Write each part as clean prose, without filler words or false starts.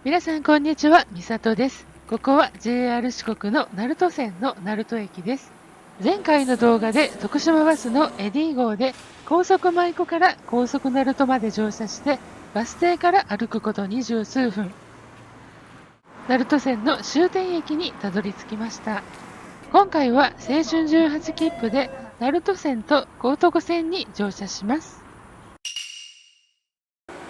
皆さんこんにちは、みさとです。ここは JR 四国の鳴門線の鳴門駅です。前回の動画で徳島バスのエディ号で高速舞子から高速鳴門まで乗車してバス停から歩くこと20数分。鳴門線の終点駅にたどり着きました。今回は青春18切符で鳴門線と高徳線に乗車します。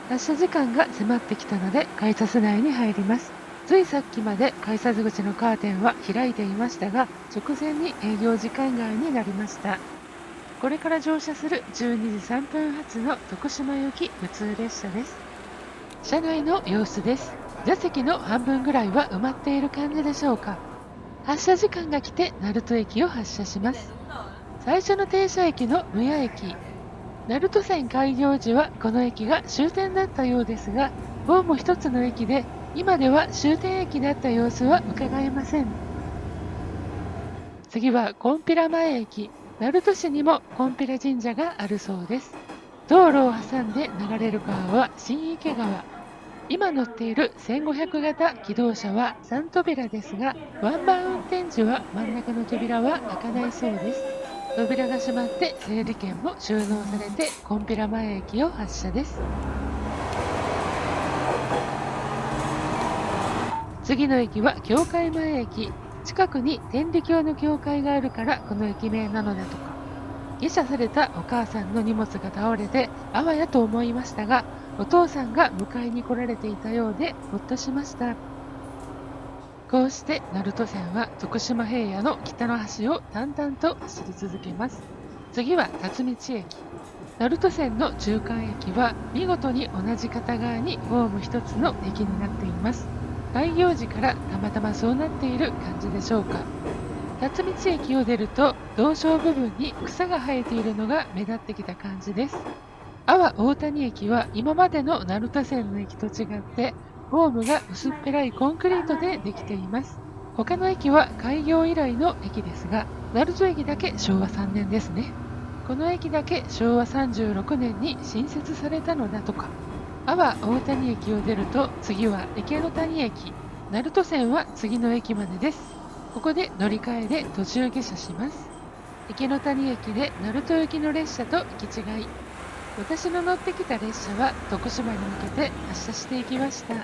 発車時間が迫ってきたので改札内に入ります。ついさっきまで改札口のカーテンは開いていましたが、直前に営業時間外になりました。これから乗車する12時3分発の徳島行き普通列車です。車内の様子です。座席の半分ぐらいは埋まっている感じでしょうか。発車時間が来て鳴門駅を発車します。最初の停車駅の無谷駅。鳴門線開業時はこの駅が終点だったようですが、ホーム一つの駅で今では終点駅だった様子は伺えません。次は金毘羅前駅。鳴門市にも金毘羅神社があるそうです。道路を挟んで流れる川は新池川。今乗っている1500型機動車は3扉ですが、ワンバン運転時は真ん中の扉は開かないそうです。扉が閉まって整理券も収納されて金毘羅前駅を発車です。次の駅は教会前駅。近くに天理教の教会があるからこの駅名なのだとか。下車されたお母さんの荷物が倒れてあわやと思いましたが、お父さんが迎えに来られていたようでほっとしました。こうして鳴門線は徳島平野の北の端を淡々と走り続けます。次は辰巳駅。鳴門線の中間駅は見事に同じ片側にホーム一つの駅になっています。開業時からたまたまそうなっている感じでしょうか。辰巳駅を出ると道小部分に草が生えているのが目立ってきた感じです。阿波大谷駅は今までの鳴門線の駅と違ってホームが薄っぺらいコンクリートでできています。他の駅は開業以来の駅ですが、鳴門駅だけ昭和3年ですね。この駅だけ昭和36年に新設されたのだとか。阿波大谷駅を出ると次は池の谷駅。鳴門線は次の駅までです。ここで乗り換えで途中下車します。池の谷駅で鳴門行きの列車と行き違い。私の乗ってきた列車は徳島に向けて発車していきました。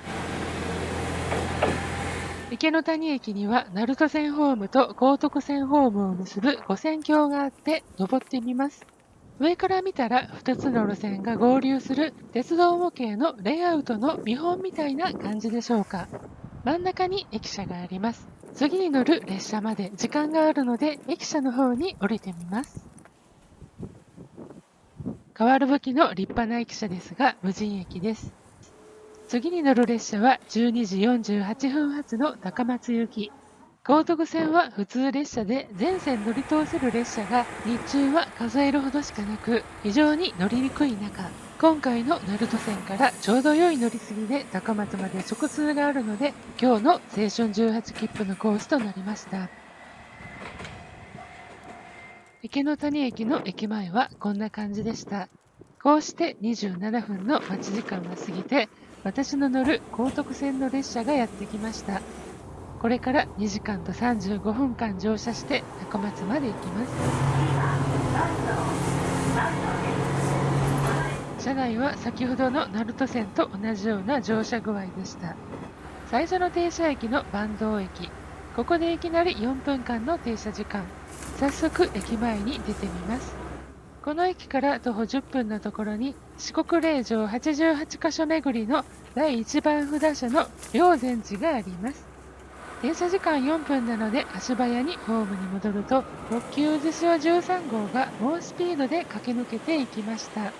池の谷駅には鳴門線ホームと高徳線ホームを結ぶ五線橋があって登ってみます。上から見たら2つの路線が合流する鉄道模型のレイアウトの見本みたいな感じでしょうか。真ん中に駅舎があります。次に乗る列車まで時間があるので駅舎の方に降りてみます。変わる向きの立派な駅舎ですが無人駅です。次に乗る列車は12時48分発の高松行き。高徳線は普通列車で全線乗り通せる列車が日中は数えるほどしかなく非常に乗りにくい中、今回の鳴門線からちょうど良い乗り継ぎで高松まで直通があるので今日の青春18切符のコースとなりました。池の谷駅の駅前はこんな感じでした。こうして27分の待ち時間が過ぎて私の乗る高徳線の列車がやってきました。これから2時間と35分間乗車して高松まで行きます。車内は先ほどの鳴門線と同じような乗車具合でした。最初の停車駅の坂東駅。ここでいきなり4分間の停車時間。早速駅前に出てみます。この駅から徒歩10分のところに四国霊場88カ所巡りの第1番札所の霊山寺があります。停車時間4分なので足早にホームに戻ると特急うずしお13号が猛スピードで駆け抜けていきました。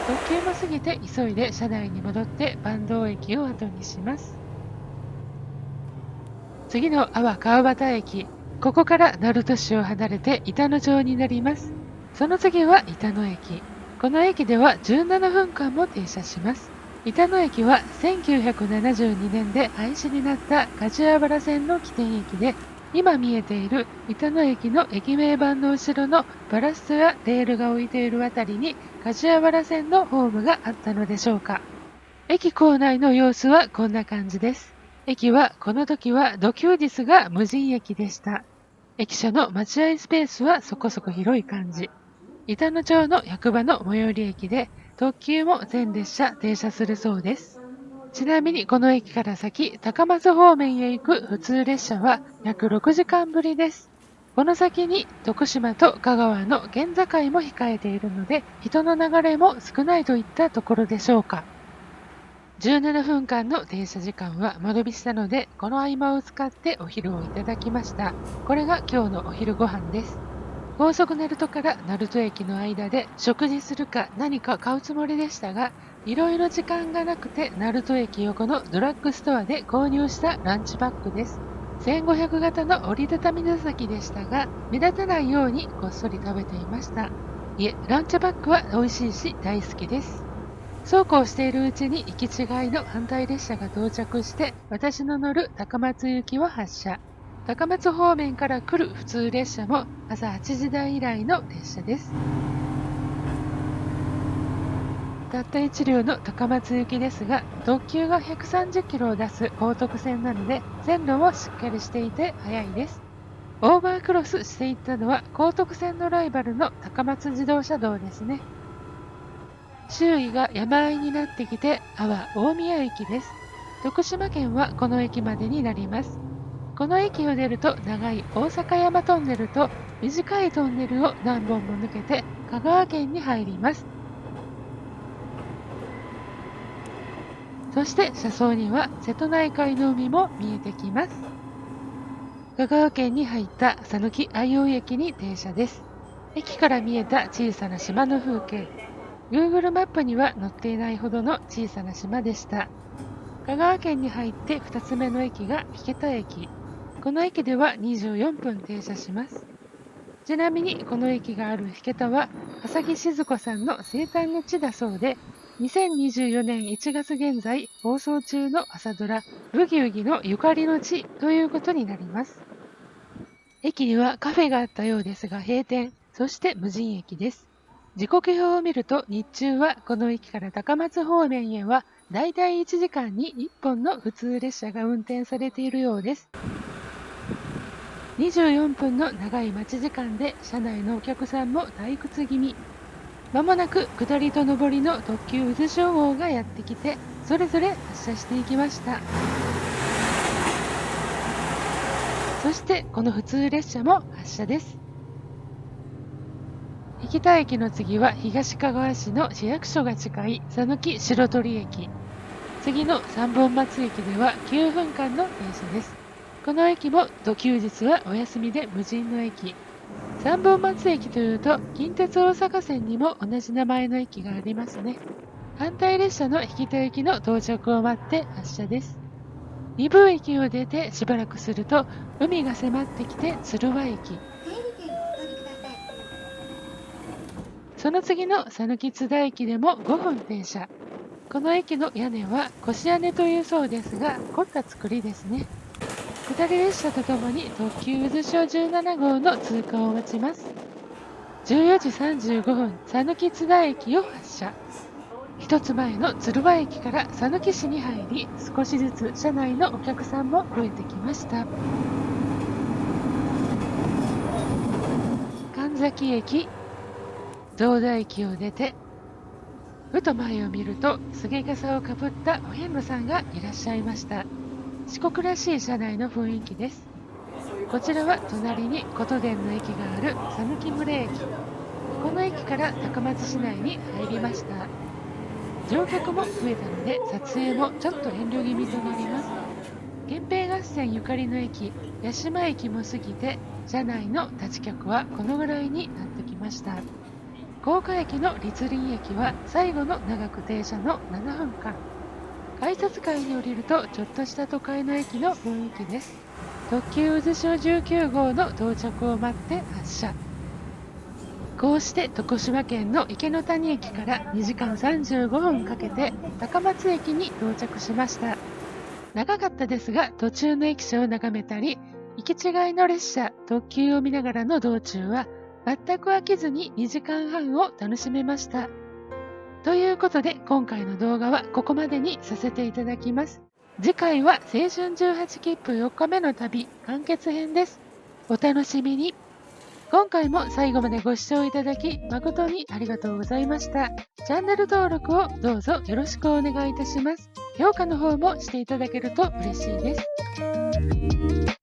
特急も過ぎて急いで車内に戻って坂東駅を後にします。次の阿波川端駅。ここから鳴門市を離れて板野町になります。その次は板野駅。この駅では17分間も停車します。板野駅は1972年で廃止になった梶原線の起点駅で、今見えている板野駅の駅名板の後ろのバラストやレールが置いているあたりに梶原線のホームがあったのでしょうか。駅構内の様子はこんな感じです。駅はこの時は土休日が無人駅でした。駅舎の待合スペースはそこそこ広い感じ。板野町の役場の最寄り駅で特急も全列車停車するそうです。ちなみにこの駅から先、高松方面へ行く普通列車は約6時間ぶりです。この先に徳島と香川の県境も控えているので、人の流れも少ないといったところでしょうか。17分間の停車時間は間延びしたので、この合間を使ってお昼をいただきました。これが今日のお昼ご飯です。高速鳴門から鳴門駅の間で食事するか何か買うつもりでしたが、いろいろ時間がなくて鳴門駅横のドラッグストアで購入したランチパックです。1500型の折りたたみ座席でしたが、目立たないようにこっそり食べていました。いえ、ランチパックは美味しいし大好きです。そうこうしているうちに行き違いの反対列車が到着して、私の乗る高松行きを発車。高松方面から来る普通列車も朝8時台以来の列車です。たった1両の高松行きですが、特急が130キロを出す高速線なので、線路もしっかりしていて速いです。オーバークロスしていったのは高速線のライバルの高松自動車道ですね。周囲が山あいになってきて、阿波大宮駅です。徳島県はこの駅までになります。この駅を出ると長い大阪山トンネルと短いトンネルを何本も抜けて香川県に入ります。そして車窓には瀬戸内海の海も見えてきます。香川県に入った讃岐相生駅に停車です。駅から見えた小さな島の風景。Google マップには載っていないほどの小さな島でした。香川県に入って2つ目の駅が引田駅。この駅では24分停車します。ちなみにこの駅がある引田は笠木静子さんの生誕の地だそうで、2024年1月現在放送中の朝ドラブギウギのゆかりの地ということになります。駅にはカフェがあったようですが閉店、そして無人駅です。時刻表を見ると日中はこの駅から高松方面へはだいたい1時間に1本の普通列車が運転されているようです。24分の長い待ち時間で車内のお客さんも退屈気味。まもなく下りと上りの特急渦潮号がやってきて、それぞれ発車していきました。そしてこの普通列車も発車です。引田駅の次は東かがわ市の市役所が近い讃岐白鳥駅。次の三本松駅では9分間の停車です。この駅も土休日はお休みで無人の駅。三本松駅というと近鉄大阪線にも同じ名前の駅がありますね。反対列車の引田駅の到着を待って発車です。二分駅を出てしばらくすると海が迫ってきて鶴輪駅。その次の讃岐津田駅でも5分停車。この駅の屋根は腰屋根というそうですが、凝った作りですね。下り列車とともに特急渦潮17号の通過を待ちます。14時35分、讃岐津田駅を発車。一つ前の鶴輪駅から讃岐市に入り、少しずつ車内のお客さんも増えてきました。神崎駅、増田駅を出て、ふと前を見ると、すげ傘をかぶったお遍路さんがいらっしゃいました。四国らしい車内の雰囲気です。こちらは隣に琴殿の駅がある讃岐牟礼駅。この駅から高松市内に入りました。乗客も増えたので撮影もちょっと遠慮気味となります。源平合戦ゆかりの駅、八島駅も過ぎて、車内の立ち客はこのぐらいになってきました。高架駅の栗林駅は最後の長く停車の7分間。改札階に降りるとちょっとした都会の駅の雰囲気です。特急渦潮19号の到着を待って発車。こうして徳島県の池の谷駅から2時間35分かけて高松駅に到着しました。長かったですが途中の駅舎を眺めたり、行き違いの列車、特急を見ながらの道中は、全く飽きずに2時間半を楽しめました。ということで、今回の動画はここまでにさせていただきます。次回は青春18切符4日目の旅完結編です。お楽しみに。今回も最後までご視聴いただき誠にありがとうございました。チャンネル登録をどうぞよろしくお願いいたします。評価の方もしていただけると嬉しいです。